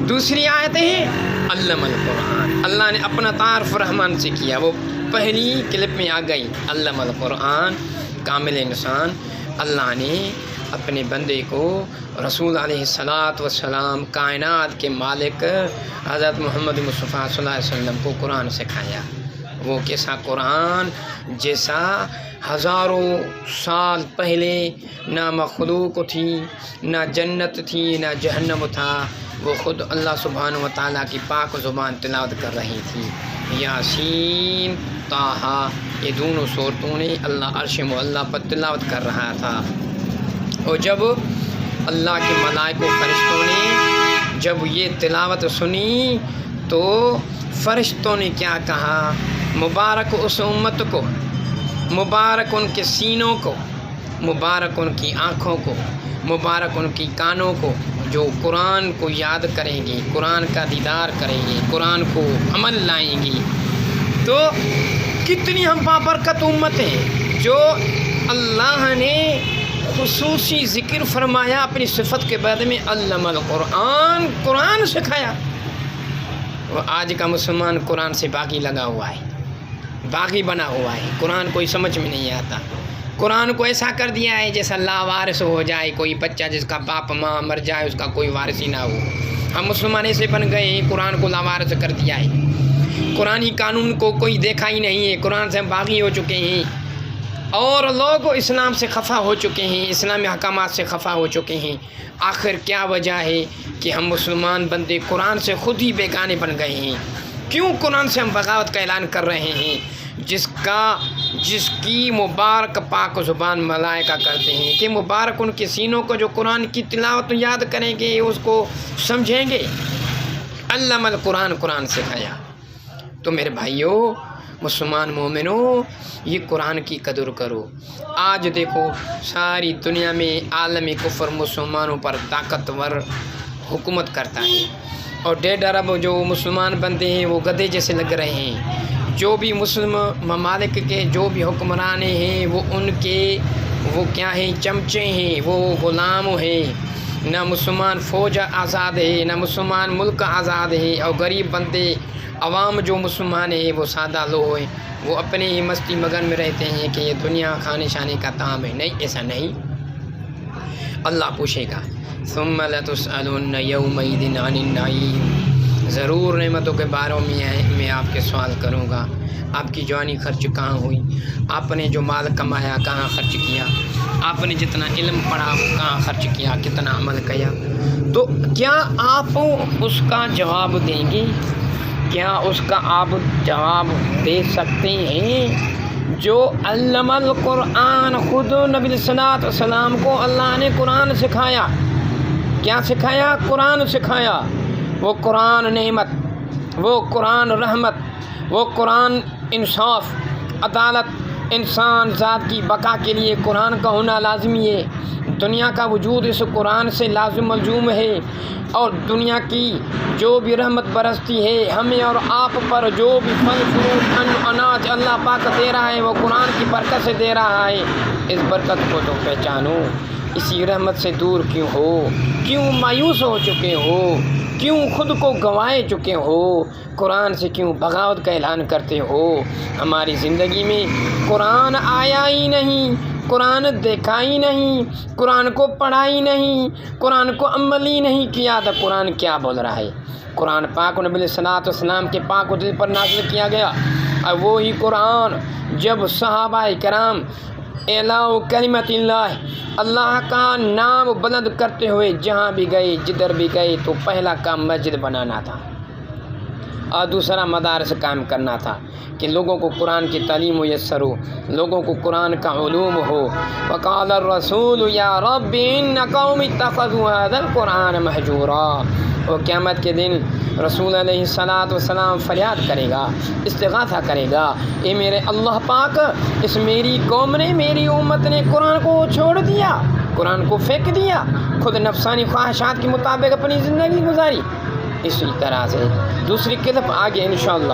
دوسری آیت ہے علم القرآن، اللہ نے اپنا تعارف رحمان سے کیا، وہ پہلی کلپ میں آ گئی علم القرآن، کامل انسان۔ اللہ نے اپنے بندے کو رسول علیہ الصلاۃ والسلام، کائنات کے مالک حضرت محمد مصطفیٰ صلی اللہ علیہ وسلم کو قرآن سکھایا۔ وہ کیسا قرآن جیسا ہزاروں سال پہلے نہ مخلوق تھی، نہ جنت تھی، نہ جہنم تھا، وہ خود اللہ سبحانہ و تعالیٰ کی پاک زبان تلاوت کر رہی تھی۔ یاسین، طٰہٰ، یہ دونوں صورتوں نے اللہ عرش معلیٰ پر تلاوت کر رہا تھا۔ اور جب اللہ کے ملائکہ و فرشتوں نے جب یہ تلاوت سنی تو فرشتوں نے کیا کہا؟ مبارک اس امت کو، مبارک ان کے سینوں کو، مبارک ان کی آنکھوں کو، مبارک ان کی کانوں کو، جو قرآن کو یاد کریں گی، قرآن کا دیدار کریں گی، قرآن کو عمل لائیں گی۔ تو کتنی ہم بابرکت امت ہے جو اللہ نے خصوصی ذکر فرمایا اپنی صفت کے بعد میں، علم القرآن، قرآن سکھایا۔ وہ آج کا مسلمان قرآن سے باغی لگا ہوا ہے، باغی بنا ہوا ہے، قرآن کوئی سمجھ میں نہیں آتا۔ قرآن کو ایسا کر دیا ہے جیسا لاوارث ہو جائے، کوئی بچہ جس کا باپ ماں مر جائے اس کا کوئی وارث ہی نہ ہو۔ ہم مسلمان ایسے بن گئے ہیں، قرآن کو لاوارث کر دیا ہے، قرآنی قانون کو کوئی دیکھا ہی نہیں ہے، قرآن سے ہم باغی ہو چکے ہیں، اور لوگ اسلام سے خفا ہو چکے ہیں، اسلامی احکامات سے خفا ہو چکے ہیں۔ آخر کیا وجہ ہے کہ ہم مسلمان بندے قرآن سے خود ہی بیگانے بن گئے ہیں؟ کیوں قرآن سے ہم بغاوت کا اعلان کر رہے ہیں؟ جس کی مبارک پاک زبان ملائکہ کرتے ہیں کہ مبارک ان کے سینوں کو جو قرآن کی تلاوت یاد کریں گے، اس کو سمجھیں گے۔ علم القرآن، قرآن سکھایا۔ تو میرے بھائیوں، مسلمان مومنوں، یہ قرآن کی قدر کرو۔ آج دیکھو ساری دنیا میں عالمی کفر مسلمانوں پر طاقتور حکومت کرتا ہے، اور 1.5 ارب جو مسلمان بندے ہیں وہ گدھے جیسے لگ رہے ہیں۔ جو بھی مسلم ممالک کے جو بھی حکمران ہیں وہ کیا ہیں؟ چمچے ہیں، وہ غلام ہیں۔ نہ مسلمان فوج آزاد ہے، نہ مسلمان ملک آزاد ہے، اور غریب بندے عوام جو مسلمان ہیں وہ سادہ لوگ ہیں، وہ اپنے ہی مستی مگن میں رہتے ہیں کہ یہ دنیا کھانے شانے کا طعام ہے۔ نہیں، ایسا نہیں۔ اللہ پوچھے گا ثم لتسألن یومئذ عن النعیم، ضرور نعمتوں کے بارے میں آپ کے سوال کروں گا۔ آپ کی جوانی خرچ کہاں ہوئی؟ آپ نے جو مال کمایا کہاں خرچ کیا؟ آپ نے جتنا علم پڑھا کہاں خرچ کیا؟ کتنا عمل کیا؟ تو کیا آپ اس کا جواب دیں گے؟ کیا اس کا آپ جواب دے سکتے ہیں؟ جو علم القرآن، خود نبی صلی اللہ علیہ وسلم کو اللہ نے قرآن سکھایا۔ کیا سکھایا؟ قرآن سکھایا۔ وہ قرآن نعمت، وہ قرآن رحمت، وہ قرآن انصاف، عدالت، انسان ذات کی بقا کے لیے قرآن کا ہونا لازمی ہے۔ دنیا کا وجود اس قرآن سے لازم ملزوم ہے، اور دنیا کی جو بھی رحمت برستی ہے ہمیں اور آپ پر، جو بھی پھل فروٹ اناج اللہ پاک دے رہا ہے وہ قرآن کی برکت سے دے رہا ہے۔ اس برکت کو تو پہچانو۔ اسی رحمت سے دور کیوں ہو؟ کیوں مایوس ہو چکے ہو؟ کیوں خود کو گنوائے چکے ہو؟ قرآن سے کیوں بغاوت کا اعلان کرتے ہو؟ ہماری زندگی میں قرآن آیا ہی نہیں، قرآن دیکھا ہی نہیں، قرآن کو پڑھا ہی نہیں، قرآن کو عمل ہی نہیں کیا تو قرآن کیا بول رہا ہے؟ قرآن پاک نبی علیہ الصلوۃ والسلام کے پاک و دل پر نازل کیا گیا، اور وہی قرآن جب صحابہ کرام اعلاء کلمت اللہ کا نام بلند کرتے ہوئے جہاں بھی گئے، جدھر بھی گئے، تو پہلا کام مسجد بنانا تھا، اور دوسرا مدارس قائم کرنا تھا کہ لوگوں کو قرآن کی تعلیم میسر ہو، لوگوں کو قرآن کا علوم ہو۔ وقال الرسول یا رب ان قوم اتخذوا هذا القرآن مہجورا۔ اور قیامت کے دن رسول علیہ الصلوۃ والسلام فریاد کرے گا، استغاثہ کرے گا، اے میرے اللہ پاک، اس میری قوم نے، میری امت نے قرآن کو چھوڑ دیا، قرآن کو پھینک دیا، خود نفسانی خواہشات کے مطابق اپنی زندگی گزاری۔ اسی طرح سے دوسری کلپ آگے انشاءاللہ۔